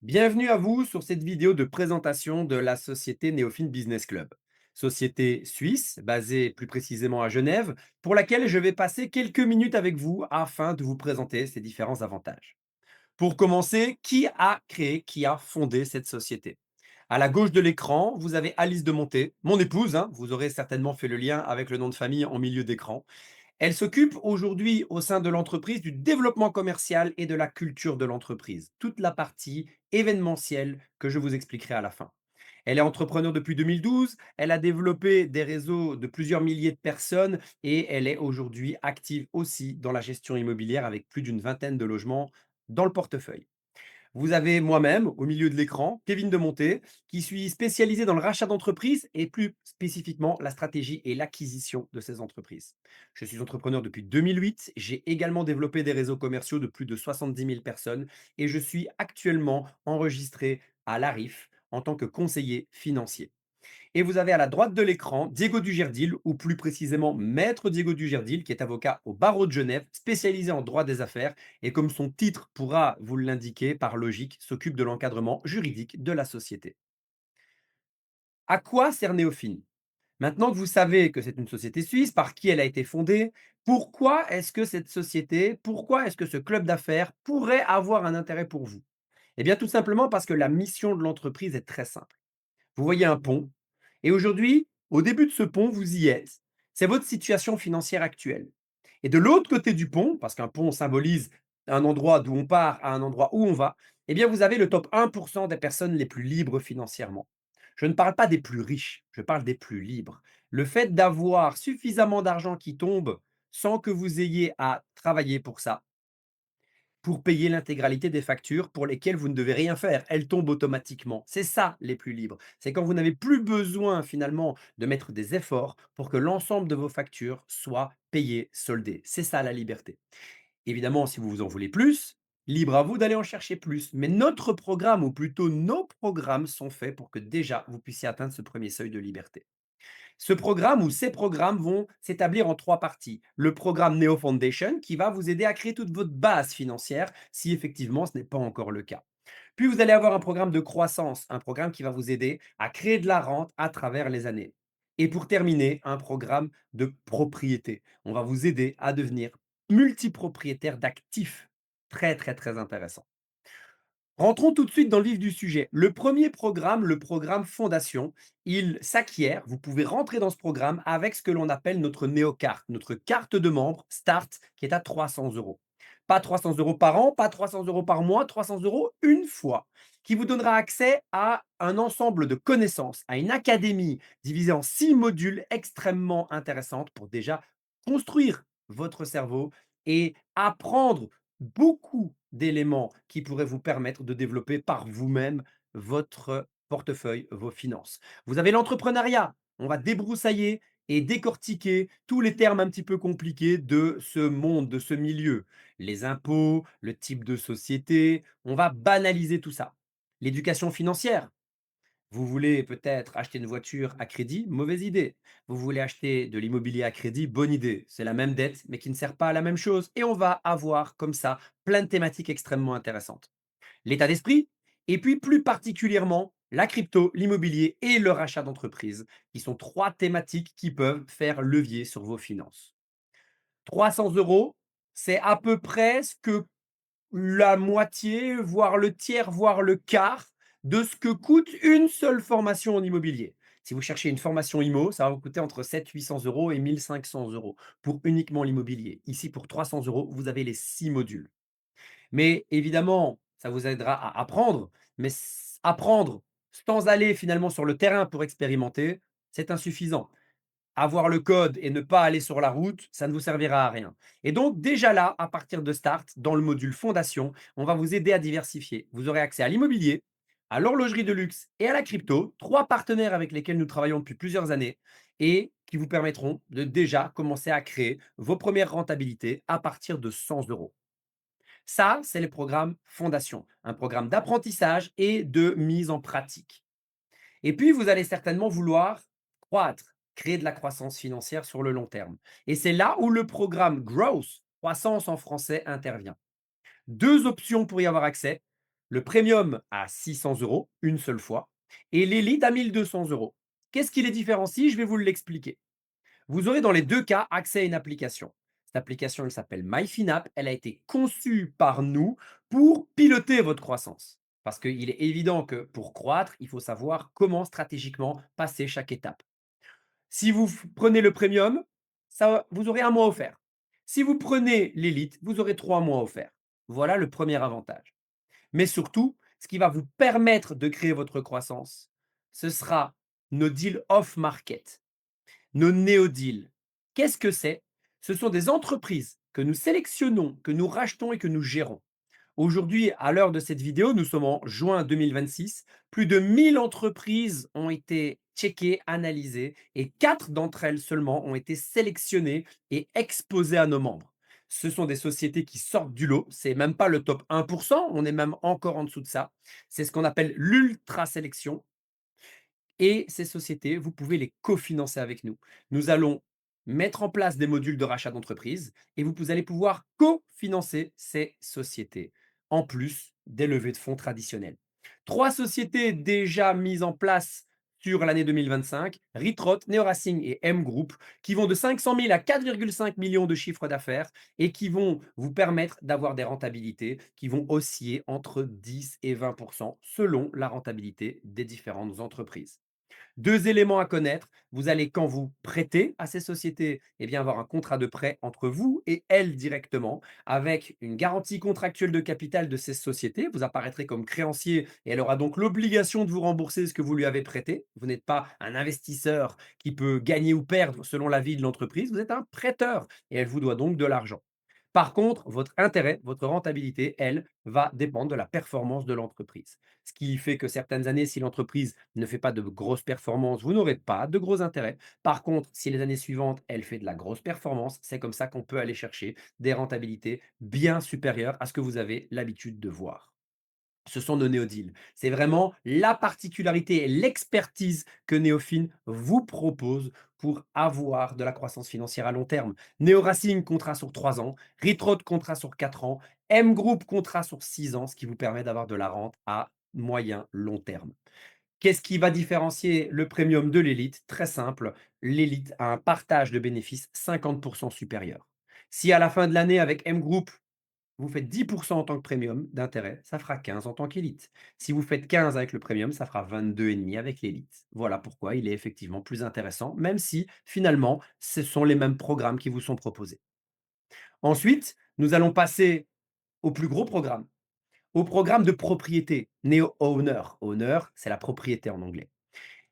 Bienvenue à vous sur cette vidéo de présentation de la société Néophine Business Club. Société suisse, basée plus précisément à Genève, pour laquelle je vais passer quelques minutes avec vous afin de vous présenter ses différents avantages. Pour commencer, qui a fondé cette société? À la gauche de l'écran, vous avez Alice de Monté, mon épouse, hein, vous aurez certainement fait le lien avec le nom de famille en milieu d'écran. Elle s'occupe aujourd'hui au sein de l'entreprise du développement commercial et de la culture de l'entreprise, toute la partie événementielle que je vous expliquerai à la fin. Elle est entrepreneur depuis 2012, elle a développé des réseaux de plusieurs milliers de personnes et elle est aujourd'hui active aussi dans la gestion immobilière avec plus d'une vingtaine de logements dans le portefeuille. Vous avez moi-même, au milieu de l'écran, Kevin Demonté, qui suis spécialisé dans le rachat d'entreprises et plus spécifiquement la stratégie et l'acquisition de ces entreprises. Je suis entrepreneur depuis 2008, j'ai également développé des réseaux commerciaux de plus de 70 000 personnes et je suis actuellement enregistré à l'ARIF en tant que conseiller financier. Et vous avez à la droite de l'écran Diego Dugerdil, ou plus précisément Maître Diego Dugerdil, qui est avocat au barreau de Genève, spécialisé en droit des affaires, et comme son titre pourra vous l'indiquer, par logique, s'occupe de l'encadrement juridique de la société. À quoi sert Néophine? Maintenant que vous savez que c'est une société suisse, par qui elle a été fondée, pourquoi est-ce que cette société, pourquoi est-ce que ce club d'affaires pourrait avoir un intérêt pour vous? Eh bien, tout simplement parce que la mission de l'entreprise est très simple. Vous voyez un pont et aujourd'hui, au début de ce pont, vous y êtes. C'est votre situation financière actuelle. Et de l'autre côté du pont, parce qu'un pont symbolise un endroit d'où on part à un endroit où on va, eh bien, vous avez le top 1% des personnes les plus libres financièrement. Je ne parle pas des plus riches, je parle des plus libres. Le fait d'avoir suffisamment d'argent qui tombe sans que vous ayez à travailler pour ça, pour payer l'intégralité des factures pour lesquelles vous ne devez rien faire. Elles tombent automatiquement. C'est ça les plus libres. C'est quand vous n'avez plus besoin finalement de mettre des efforts pour que l'ensemble de vos factures soient payées, soldées. C'est ça la liberté. Évidemment, si vous en voulez plus, libre à vous d'aller en chercher plus. Mais notre programme, ou plutôt nos programmes, sont faits pour que déjà vous puissiez atteindre ce premier seuil de liberté. Ce programme ou ces programmes vont s'établir en 3 parties. Le programme Neo Foundation qui va vous aider à créer toute votre base financière si effectivement ce n'est pas encore le cas. Puis vous allez avoir un programme de croissance, un programme qui va vous aider à créer de la rente à travers les années. Et pour terminer, un programme de propriété. On va vous aider à devenir multipropriétaire d'actifs. Très, très, très intéressant. Rentrons tout de suite dans le vif du sujet. Le premier programme, le programme Fondation, il s'acquiert, vous pouvez rentrer dans ce programme avec ce que l'on appelle notre néocarte, notre carte de membre Start, qui est à 300 euros. Pas 300 euros par an, pas 300 euros par mois, 300 euros une fois, qui vous donnera accès à un ensemble de connaissances, à une académie divisée en 6 modules extrêmement intéressantes pour déjà construire votre cerveau et apprendre beaucoup d'éléments qui pourraient vous permettre de développer par vous-même votre portefeuille, vos finances. Vous avez l'entrepreneuriat. On va débroussailler et décortiquer tous les termes un petit peu compliqués de ce monde, de ce milieu. Les impôts, le type de société, on va banaliser tout ça. L'éducation financière, vous voulez peut-être acheter une voiture à crédit? Mauvaise idée. Vous voulez acheter de l'immobilier à crédit? Bonne idée. C'est la même dette, mais qui ne sert pas à la même chose. Et on va avoir comme ça plein de thématiques extrêmement intéressantes. L'état d'esprit, et puis plus particulièrement la crypto, l'immobilier et le rachat d'entreprise, qui sont 3 thématiques qui peuvent faire levier sur vos finances. 300 euros, c'est à peu près ce que la moitié, voire le tiers, voire le quart de ce que coûte une seule formation en immobilier. Si vous cherchez une formation IMO, ça va vous coûter entre 700-800 euros et 1500 euros pour uniquement l'immobilier. Ici, pour 300 euros, vous avez les 6 modules. Mais évidemment, ça vous aidera à apprendre, mais apprendre sans aller finalement sur le terrain pour expérimenter, c'est insuffisant. Avoir le code et ne pas aller sur la route, ça ne vous servira à rien. Et donc déjà là, à partir de Start, dans le module Fondation, on va vous aider à diversifier. Vous aurez accès à l'immobilier, à l'horlogerie de luxe et à la crypto, 3 partenaires avec lesquels nous travaillons depuis plusieurs années et qui vous permettront de déjà commencer à créer vos premières rentabilités à partir de 100 euros. Ça, c'est le programme Fondation, un programme d'apprentissage et de mise en pratique. Et puis, vous allez certainement vouloir croître, créer de la croissance financière sur le long terme. Et c'est là où le programme Growth, croissance en français, intervient. 2 options pour y avoir accès. Le premium à 600 euros, une seule fois, et l'élite à 1200 euros. Qu'est-ce qui les différencie? Je vais vous l'expliquer. Vous aurez dans les deux cas accès à une application. Cette application, elle s'appelle MyFinApp. Elle a été conçue par nous pour piloter votre croissance. Parce qu'il est évident que pour croître, il faut savoir comment stratégiquement passer chaque étape. Si vous prenez le premium, vous aurez un mois offert. Si vous prenez l'élite, vous aurez 3 mois offerts. Voilà le premier avantage. Mais surtout, ce qui va vous permettre de créer votre croissance, ce sera nos deals off-market, nos néo-deals. Qu'est-ce que c'est? Ce sont des entreprises que nous sélectionnons, que nous rachetons et que nous gérons. Aujourd'hui, à l'heure de cette vidéo, nous sommes en juin 2026. Plus de 1000 entreprises ont été checkées, analysées et 4 d'entre elles seulement ont été sélectionnées et exposées à nos membres. Ce sont des sociétés qui sortent du lot. C'est même pas le top 1%, on est même encore en dessous de ça. C'est ce qu'on appelle l'ultra sélection et ces sociétés, vous pouvez les cofinancer avec nous. Nous allons mettre en place des modules de rachat d'entreprise et vous allez pouvoir cofinancer ces sociétés, en plus des levées de fonds traditionnelles. 3 sociétés déjà mises en place sur l'année 2025, Ritrot, Neoracing et M Group, qui vont de 500 000 à 4,5 millions de chiffre d'affaires et qui vont vous permettre d'avoir des rentabilités qui vont osciller entre 10 et 20% selon la rentabilité des différentes entreprises. 2 éléments à connaître. Vous allez, quand vous prêtez à ces sociétés, eh bien, avoir un contrat de prêt entre vous et elles directement, avec une garantie contractuelle de capital de ces sociétés. Vous apparaîtrez comme créancier et elle aura donc l'obligation de vous rembourser ce que vous lui avez prêté. Vous n'êtes pas un investisseur qui peut gagner ou perdre selon la vie de l'entreprise. Vous êtes un prêteur et elle vous doit donc de l'argent. Par contre, votre intérêt, votre rentabilité, elle, va dépendre de la performance de l'entreprise. Ce qui fait que certaines années, si l'entreprise ne fait pas de grosses performances, vous n'aurez pas de gros intérêts. Par contre, si les années suivantes, elle fait de la grosse performance, c'est comme ça qu'on peut aller chercher des rentabilités bien supérieures à ce que vous avez l'habitude de voir. Ce sont nos néodeals. C'est vraiment la particularité et l'expertise que Néofin vous propose pour avoir de la croissance financière à long terme. Néo-Racing, contrat sur 3 ans, Ritrot, contrat sur 4 ans, M Group, contrat sur 6 ans, ce qui vous permet d'avoir de la rente à moyen long terme. Qu'est-ce qui va différencier le premium de l'élite? Très simple, l'élite a un partage de bénéfices 50% supérieur. Si à la fin de l'année avec M Group, vous faites 10% en tant que premium d'intérêt, ça fera 15 en tant qu'élite. Si vous faites 15 avec le premium, ça fera 22,5 avec l'élite. Voilà pourquoi il est effectivement plus intéressant, même si finalement, ce sont les mêmes programmes qui vous sont proposés. Ensuite, nous allons passer au plus gros programme, au programme de propriété, Neo Owner. Owner, c'est la propriété en anglais.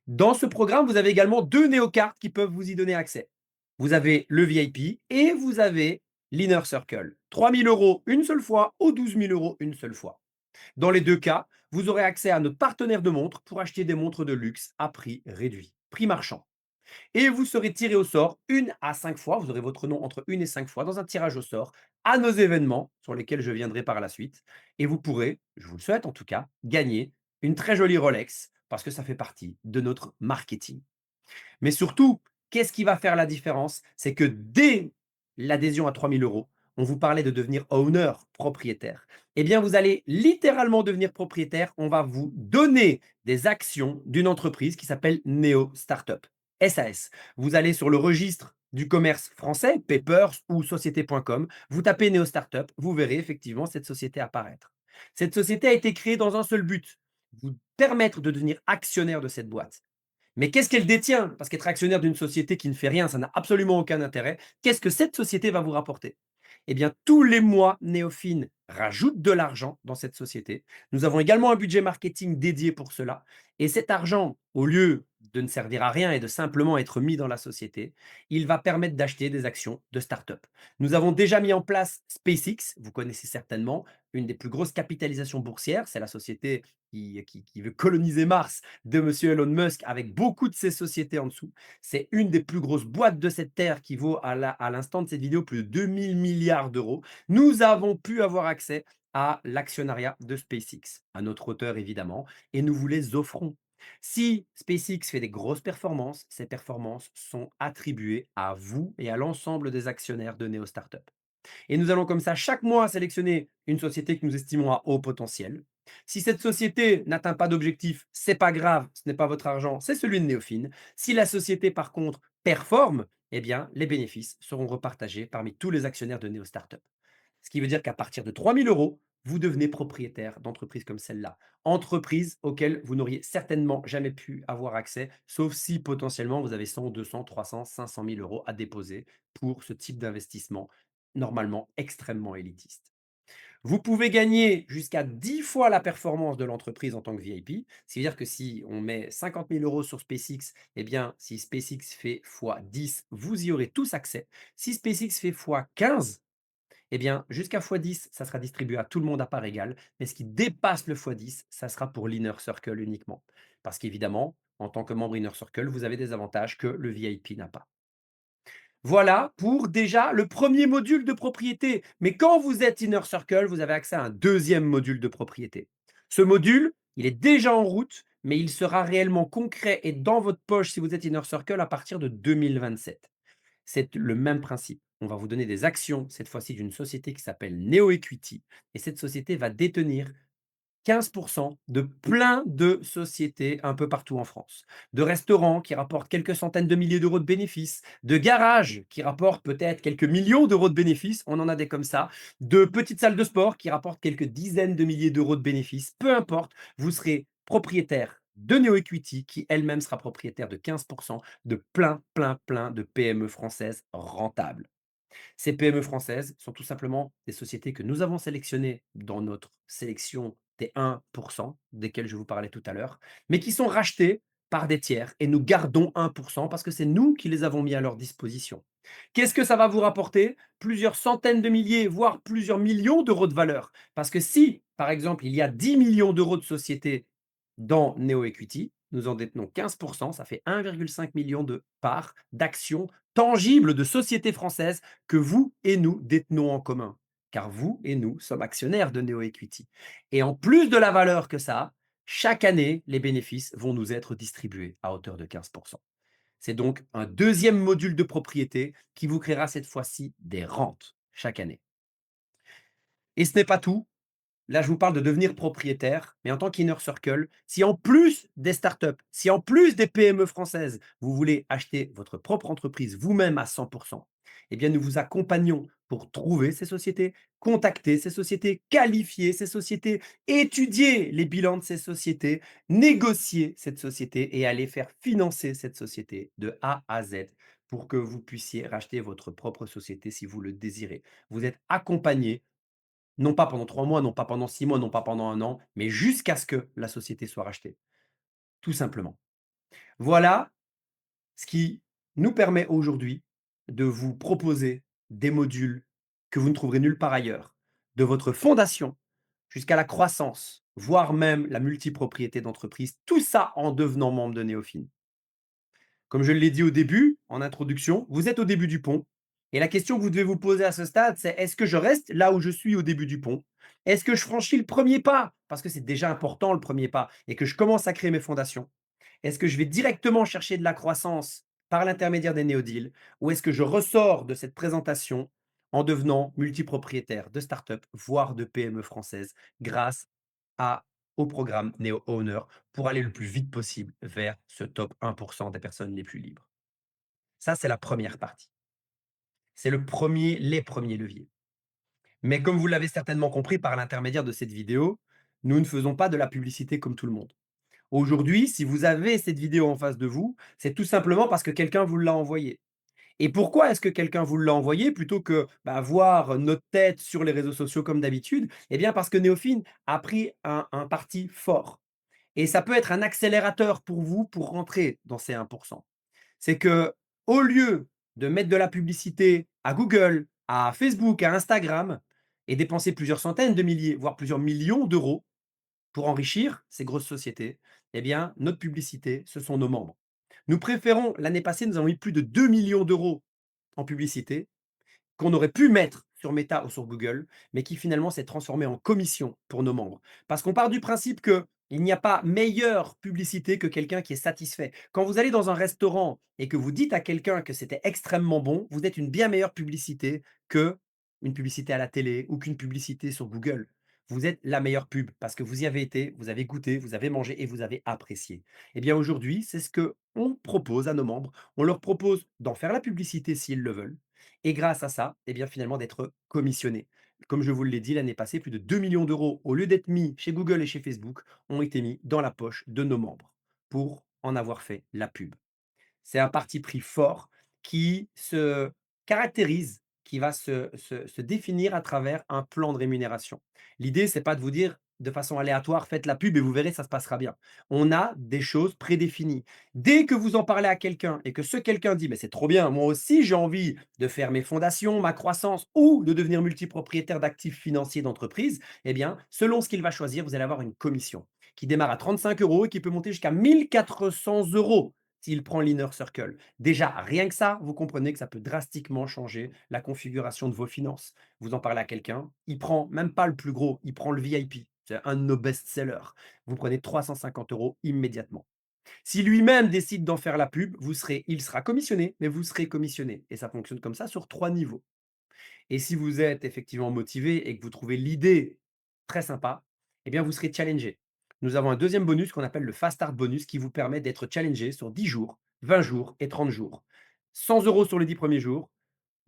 Dans ce programme, vous avez également 2 néo-cartes qui peuvent vous y donner accès. Vous avez le VIP et vous avez l'Inner Circle. 3 000 € une seule fois ou 12 000 € une seule fois. Dans les deux cas, vous aurez accès à notre partenaire de montres pour acheter des montres de luxe à prix réduit, prix marchand. Et vous serez tiré au sort une à 5 fois, vous aurez votre nom entre une et 5 fois dans un tirage au sort à nos événements sur lesquels je viendrai par la suite. Et vous pourrez, je vous le souhaite en tout cas, gagner une très jolie Rolex parce que ça fait partie de notre marketing. Mais surtout, qu'est-ce qui va faire la différence? C'est que dès l'adhésion à 3 000 €, on vous parlait de devenir owner, propriétaire. Eh bien, vous allez littéralement devenir propriétaire. On va vous donner des actions d'une entreprise qui s'appelle Neo Startup, SAS. Vous allez sur le registre du commerce français, Papers ou société.com, vous tapez Neo Startup, vous verrez effectivement cette société apparaître. Cette société a été créée dans un seul but, vous permettre de devenir actionnaire de cette boîte. Mais qu'est-ce qu'elle détient? Parce qu'être actionnaire d'une société qui ne fait rien, ça n'a absolument aucun intérêt. Qu'est-ce que cette société va vous rapporter? Eh bien, tous les mois, Néofin rajoute de l'argent dans cette société. Nous avons également un budget marketing dédié pour cela. Et cet argent, au lieu de ne servir à rien et de simplement être mis dans la société, il va permettre d'acheter des actions de start-up. Nous avons déjà mis en place SpaceX, vous connaissez certainement, une des plus grosses capitalisations boursières. C'est la société qui veut coloniser Mars de Monsieur Elon Musk avec beaucoup de ses sociétés en dessous. C'est une des plus grosses boîtes de cette terre qui vaut à l'instant de cette vidéo plus de 2000 milliards d'euros. Nous avons pu avoir accès à l'actionnariat de SpaceX, à notre hauteur évidemment, et nous vous les offrons. Si SpaceX fait des grosses performances, ces performances sont attribuées à vous et à l'ensemble des actionnaires de Neo Startup. Et nous allons comme ça chaque mois sélectionner une société que nous estimons à haut potentiel. Si cette société n'atteint pas d'objectif, c'est pas grave, ce n'est pas votre argent, c'est celui de Néophine. Si la société, par contre, performe, eh bien, les bénéfices seront repartagés parmi tous les actionnaires de Néo Startup. Ce qui veut dire qu'à partir de 3 000 euros, vous devenez propriétaire d'entreprises comme celle-là. Entreprises auxquelles vous n'auriez certainement jamais pu avoir accès, sauf si potentiellement vous avez 100, 200, 300, 500 000 euros à déposer pour ce type d'investissement, normalement extrêmement élitiste. Vous pouvez gagner jusqu'à 10 fois la performance de l'entreprise en tant que VIP. C'est-à-dire que si on met 50 000 euros sur SpaceX, eh bien, si SpaceX fait fois 10, vous y aurez tous accès. Si SpaceX fait fois 15, eh bien, jusqu'à x10, ça sera distribué à tout le monde à part égale, mais ce qui dépasse le x10, ça sera pour l'Inner Circle uniquement. Parce qu'évidemment, en tant que membre Inner Circle, vous avez des avantages que le VIP n'a pas. Voilà pour déjà le premier module de propriété. Mais quand vous êtes Inner Circle, vous avez accès à un deuxième module de propriété. Ce module, il est déjà en route, mais il sera réellement concret et dans votre poche si vous êtes Inner Circle à partir de 2027. C'est le même principe. On va vous donner des actions, cette fois-ci d'une société qui s'appelle Neo Equity. Et cette société va détenir 15 de plein de sociétés un peu partout en France. De restaurants qui rapportent quelques centaines de milliers d'euros de bénéfices, de garages qui rapportent peut-être quelques millions d'euros de bénéfices, on en a des comme ça, de petites salles de sport qui rapportent quelques dizaines de milliers d'euros de bénéfices. Peu importe, vous serez propriétaire de Neo Equity qui elle-même sera propriétaire de 15 de plein, plein, plein de PME françaises rentables. Ces PME françaises sont tout simplement des sociétés que nous avons sélectionnées dans notre sélection des 1% desquels je vous parlais tout à l'heure, mais qui sont rachetées par des tiers et nous gardons 1% parce que c'est nous qui les avons mis à leur disposition. Qu'est-ce que ça va vous rapporter? Plusieurs centaines de milliers, voire plusieurs millions d'euros de valeur. Parce que si, par exemple, il y a 10 millions d'euros de sociétés dans Neo Equity, nous en détenons 15%, ça fait 1,5 million de parts d'actions tangibles de sociétés françaises que vous et nous détenons en commun. Car vous et nous sommes actionnaires de Neo Equity. Et en plus de la valeur que ça a, chaque année, les bénéfices vont nous être distribués à hauteur de 15%. C'est donc un deuxième module de propriété qui vous créera cette fois-ci des rentes chaque année. Et ce n'est pas tout. Là, je vous parle de devenir propriétaire, mais en tant qu'inner circle, si en plus des startups, si en plus des PME françaises, vous voulez acheter votre propre entreprise vous-même à 100%, eh bien, nous vous accompagnons pour trouver ces sociétés, contacter ces sociétés, qualifier ces sociétés, étudier les bilans de ces sociétés, négocier cette société et aller faire financer cette société de A à Z pour que vous puissiez racheter votre propre société si vous le désirez. Vous êtes accompagné non pas pendant 3 mois, non pas pendant 6 mois, non pas pendant 1 an, mais jusqu'à ce que la société soit rachetée, tout simplement. Voilà ce qui nous permet aujourd'hui de vous proposer des modules que vous ne trouverez nulle part ailleurs, de votre fondation jusqu'à la croissance, voire même la multipropriété d'entreprise, tout ça en devenant membre de Néophine. Comme je l'ai dit au début, en introduction, vous êtes au début du pont. Et la question que vous devez vous poser à ce stade, c'est est-ce que je reste là où je suis au début du pont? Est-ce que je franchis le premier pas? Parce que c'est déjà important le premier pas et que je commence à créer mes fondations. Est-ce que je vais directement chercher de la croissance par l'intermédiaire des néo-deals ou est-ce que je ressors de cette présentation en devenant multipropriétaire de start-up, voire de PME françaises grâce à au programme Neo Owner pour aller le plus vite possible vers ce top 1% des personnes les plus libres. Ça, c'est la première partie. C'est les premiers leviers. Mais comme vous l'avez certainement compris par l'intermédiaire de cette vidéo, nous ne faisons pas de la publicité comme tout le monde. Aujourd'hui, si vous avez cette vidéo en face de vous, c'est tout simplement parce que quelqu'un vous l'a envoyée. Et pourquoi est-ce que quelqu'un vous l'a envoyé plutôt que voir notre tête sur les réseaux sociaux comme d'habitude? Eh bien, parce que Néophine a pris un parti fort. Et ça peut être un accélérateur pour vous pour rentrer dans ces 1%. C'est que au lieu de mettre de la publicité à Google, à Facebook, à Instagram et dépenser plusieurs centaines de milliers, voire plusieurs millions d'euros pour enrichir ces grosses sociétés, eh bien, notre publicité, ce sont nos membres. Nous préférons, l'année passée, nous avons mis plus de 2 millions d'euros en publicité qu'on aurait pu mettre sur Meta ou sur Google, mais qui finalement s'est transformé en commission pour nos membres. Parce qu'on part du principe que il n'y a pas meilleure publicité que quelqu'un qui est satisfait. Quand vous allez dans un restaurant et que vous dites à quelqu'un que c'était extrêmement bon, vous êtes une bien meilleure publicité que une publicité à la télé ou qu'une publicité sur Google. vous êtes la meilleure pub parce que vous y avez été, vous avez goûté, vous avez mangé et vous avez apprécié. Eh bien aujourd'hui, c'est ce que on propose à nos membres. On leur propose d'en faire la publicité s'ils le veulent et grâce à ça, eh bien finalement d'être commissionnés. Comme je vous l'ai dit l'année passée, plus de 2 millions d'euros, au lieu d'être mis chez Google et chez Facebook, ont été mis dans la poche de nos membres pour en avoir fait la pub. C'est un parti pris fort qui se caractérise, qui va se définir à travers un plan de rémunération. L'idée, c'est pas de vous dire de façon aléatoire: «Faites la pub et vous verrez, ça se passera bien». On a des choses prédéfinies. Dès que vous en parlez à quelqu'un et que ce quelqu'un dit: «Mais c'est trop bien, moi aussi j'ai envie de faire mes fondations, ma croissance ou de devenir multipropriétaire d'actifs financiers d'entreprise», eh bien, selon ce qu'il va choisir, vous allez avoir une commission qui démarre à 35 € et qui peut monter jusqu'à 1 400 € s'il prend l'Inner Circle. Déjà, rien que ça, vous comprenez que ça peut drastiquement changer la configuration de vos finances. Vous en parlez à quelqu'un, il prend même pas le plus gros, il prend le VIP. C'est un de nos best-sellers. Vous prenez 350 € immédiatement. Si lui-même décide d'en faire la pub, il sera commissionné, mais vous serez commissionné. Et ça fonctionne comme ça sur 3 niveaux. Et si vous êtes effectivement motivé et que vous trouvez l'idée très sympa, eh bien, vous serez challengé. Nous avons un deuxième bonus qu'on appelle le Fast Start Bonus qui vous permet d'être challengé sur 10 jours, 20 jours et 30 jours. 100 € sur les 10 premiers jours,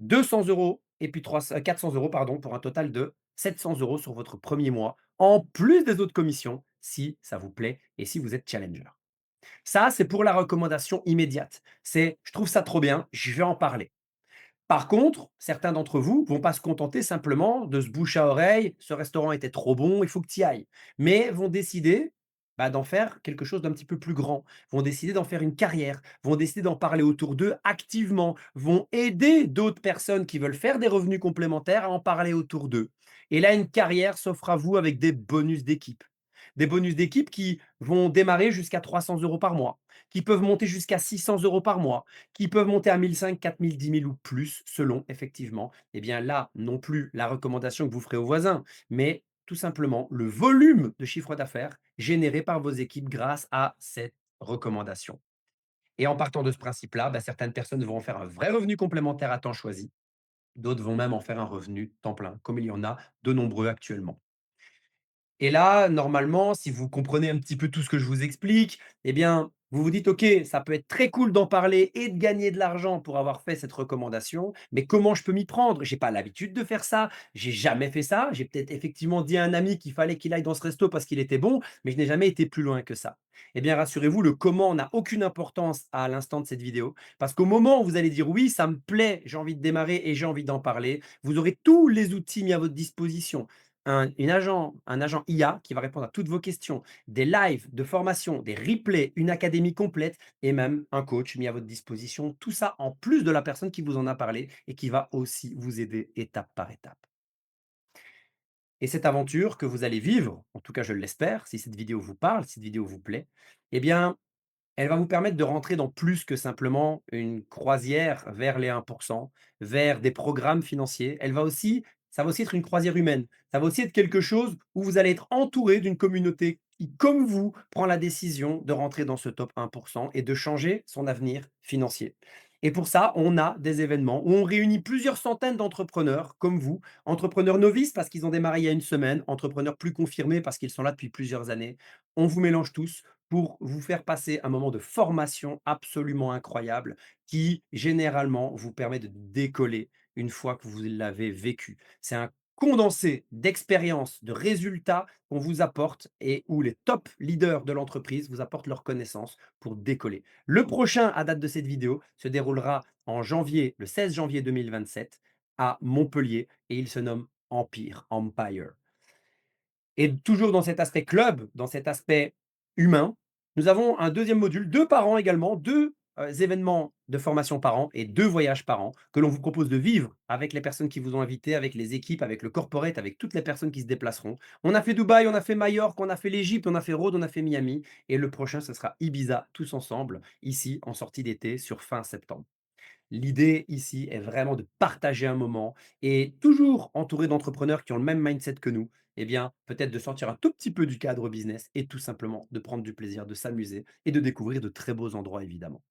200 € et puis 400 € pardon, pour un total de 700 € sur votre premier mois, en plus des autres commissions, si ça vous plaît et si vous êtes challenger. Ça, c'est pour la recommandation immédiate. C'est, je trouve ça trop bien, je vais en parler. Par contre, certains d'entre vous vont pas se contenter simplement de ce bouche à oreille: «Ce restaurant était trop bon, il faut que tu y ailles», mais vont décider, d'en faire quelque chose d'un petit peu plus grand, vont décider d'en faire une carrière, vont décider d'en parler autour d'eux activement, vont aider d'autres personnes qui veulent faire des revenus complémentaires à en parler autour d'eux. Et là, une carrière s'offre à vous avec des bonus d'équipe. Des bonus d'équipe qui vont démarrer jusqu'à 300 € par mois, qui peuvent monter jusqu'à 600 € par mois, qui peuvent monter à 1 500, 4 000, 10 000 ou plus selon effectivement, eh bien là, non plus la recommandation que vous ferez aux voisins, mais tout simplement le volume de chiffre d'affaires généré par vos équipes grâce à cette recommandation. Et en partant de ce principe-là, certaines personnes vont en faire un vrai revenu complémentaire à temps choisi, d'autres vont même en faire un revenu temps plein, comme il y en a de nombreux actuellement. Et là, normalement, si vous comprenez un petit peu tout ce que je vous explique, eh bien, vous vous dites: «OK, ça peut être très cool d'en parler et de gagner de l'argent pour avoir fait cette recommandation, mais comment je peux m'y prendre? J'ai pas l'habitude de faire ça, j'ai jamais fait ça, j'ai peut-être effectivement dit à un ami qu'il fallait qu'il aille dans ce resto parce qu'il était bon, mais je n'ai jamais été plus loin que ça». Eh bien, rassurez-vous, le comment n'a aucune importance à l'instant de cette vidéo, parce qu'au moment où vous allez dire: «Oui, ça me plaît, j'ai envie de démarrer et j'ai envie d'en parler», vous aurez tous les outils mis à votre disposition, un agent IA qui va répondre à toutes vos questions, des lives de formation, des replays, une académie complète et même un coach mis à votre disposition. Tout ça en plus de la personne qui vous en a parlé et qui va aussi vous aider étape par étape. Et cette aventure que vous allez vivre, en tout cas je l'espère, si cette vidéo vous parle, si cette vidéo vous plaît, eh bien, elle va vous permettre de rentrer dans plus que simplement une croisière vers les 1 vers des programmes financiers. Ça va aussi être une croisière humaine. Ça va aussi être quelque chose où vous allez être entouré d'une communauté qui, comme vous, prend la décision de rentrer dans ce top 1 et de changer son avenir financier. Et pour ça, on a des événements où on réunit plusieurs centaines d'entrepreneurs comme vous, entrepreneurs novices parce qu'ils ont démarré il y a une semaine, entrepreneurs plus confirmés parce qu'ils sont là depuis plusieurs années. On vous mélange tous pour vous faire passer un moment de formation absolument incroyable qui, généralement, vous permet de décoller une fois que vous l'avez vécu. C'est un condensé d'expériences, de résultats qu'on vous apporte et où les top leaders de l'entreprise vous apportent leurs connaissances pour décoller. Le prochain, à date de cette vidéo, se déroulera en janvier, le 16 janvier 2027 à Montpellier et il se nomme Empire. Et toujours dans cet aspect club, dans cet aspect humain, nous avons un deuxième module, 2 par an également, 2 événements de formation par an et 2 voyages par an que l'on vous propose de vivre avec les personnes qui vous ont invité, avec les équipes, avec le corporate, avec toutes les personnes qui se déplaceront. On a fait Dubaï, on a fait Majorque, on a fait l'Égypte, on a fait Rhodes, on a fait Miami et le prochain, ce sera Ibiza tous ensemble, ici en sortie d'été sur fin septembre. L'idée ici est vraiment de partager un moment et toujours entouré d'entrepreneurs qui ont le même mindset que nous, eh bien, peut-être de sortir un tout petit peu du cadre business et tout simplement de prendre du plaisir, de s'amuser et de découvrir de très beaux endroits évidemment.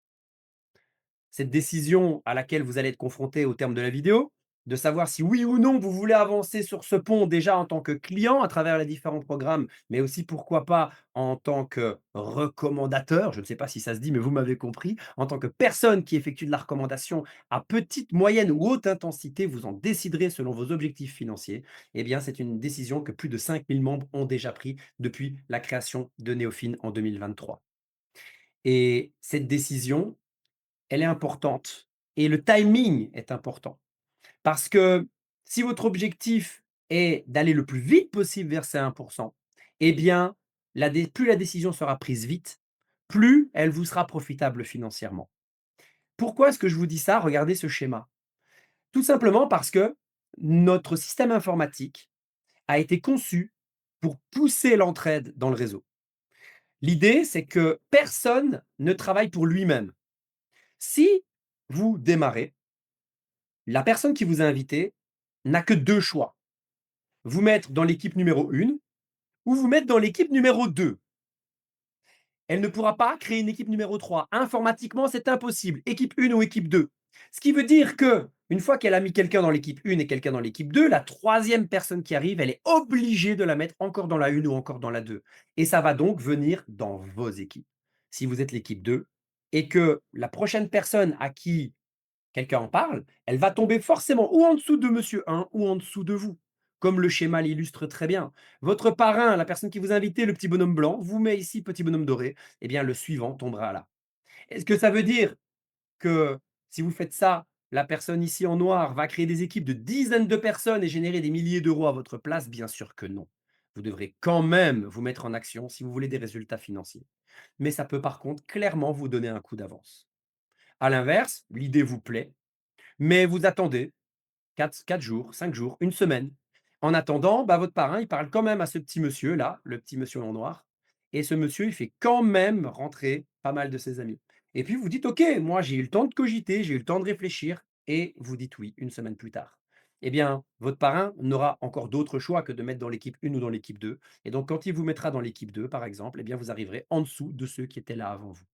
Cette décision à laquelle vous allez être confronté au terme de la vidéo, de savoir si oui ou non vous voulez avancer sur ce pont déjà en tant que client à travers les différents programmes, mais aussi pourquoi pas en tant que recommandateur, je ne sais pas si ça se dit, mais vous m'avez compris, en tant que personne qui effectue de la recommandation à petite, moyenne ou haute intensité, vous en déciderez selon vos objectifs financiers. Eh bien, c'est une décision que plus de 5000 membres ont déjà pris depuis la création de Néofine en 2023. Et cette décision, elle est importante et le timing est important. Parce que si votre objectif est d'aller le plus vite possible vers ces 1%, eh bien, plus la décision sera prise vite, plus elle vous sera profitable financièrement. Pourquoi est-ce que je vous dis ça? Regardez ce schéma. Tout simplement parce que notre système informatique a été conçu pour pousser l'entraide dans le réseau. L'idée, c'est que personne ne travaille pour lui-même. Si vous démarrez, la personne qui vous a invité n'a que 2 choix. Vous mettre dans l'équipe numéro 1 ou vous mettre dans l'équipe numéro 2. Elle ne pourra pas créer une équipe numéro 3. Informatiquement, c'est impossible. Équipe 1 ou équipe 2. Ce qui veut dire que une fois qu'elle a mis quelqu'un dans l'équipe 1 et quelqu'un dans l'équipe 2, la troisième personne qui arrive, elle est obligée de la mettre encore dans la 1 ou encore dans la 2. Et ça va donc venir dans vos équipes. Si vous êtes l'équipe 2 et que la prochaine personne à qui quelqu'un en parle, elle va tomber forcément ou en dessous de monsieur 1 ou en dessous de vous, comme le schéma l'illustre très bien. Votre parrain, la personne qui vous a invité, le petit bonhomme blanc, vous met ici petit bonhomme doré, eh bien le suivant tombera là. Est-ce que ça veut dire que si vous faites ça, la personne ici en noir va créer des équipes de dizaines de personnes et générer des milliers d'euros à votre place? Bien sûr que non. Vous devrez quand même vous mettre en action si vous voulez des résultats financiers. Mais ça peut par contre clairement vous donner un coup d'avance. À l'inverse, l'idée vous plaît, mais vous attendez 4 jours, 5 jours, une semaine. En attendant, bah, votre parrain, il parle quand même à ce petit monsieur-là, le petit monsieur en noir et ce monsieur, il fait quand même rentrer pas mal de ses amis et puis vous dites: «OK, moi j'ai eu le temps de cogiter, j'ai eu le temps de réfléchir» et vous dites «oui» une semaine plus tard. Eh bien, votre parrain n'aura encore d'autre choix que de mettre dans l'équipe 1 ou dans l'équipe 2 et donc quand il vous mettra dans l'équipe 2, par exemple, eh bien, vous arriverez en dessous de ceux qui étaient là avant vous.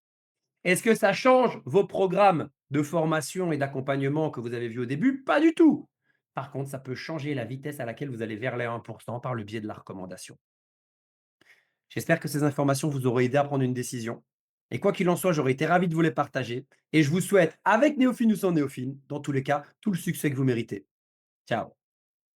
Est-ce que ça change vos programmes de formation et d'accompagnement que vous avez vus au début? Pas du tout. Par contre, ça peut changer la vitesse à laquelle vous allez vers les 1% par le biais de la recommandation. J'espère que ces informations vous auront aidé à prendre une décision. Et quoi qu'il en soit, j'aurais été ravi de vous les partager. Et je vous souhaite, avec Néophine ou sans Néophine, dans tous les cas, tout le succès que vous méritez. Ciao.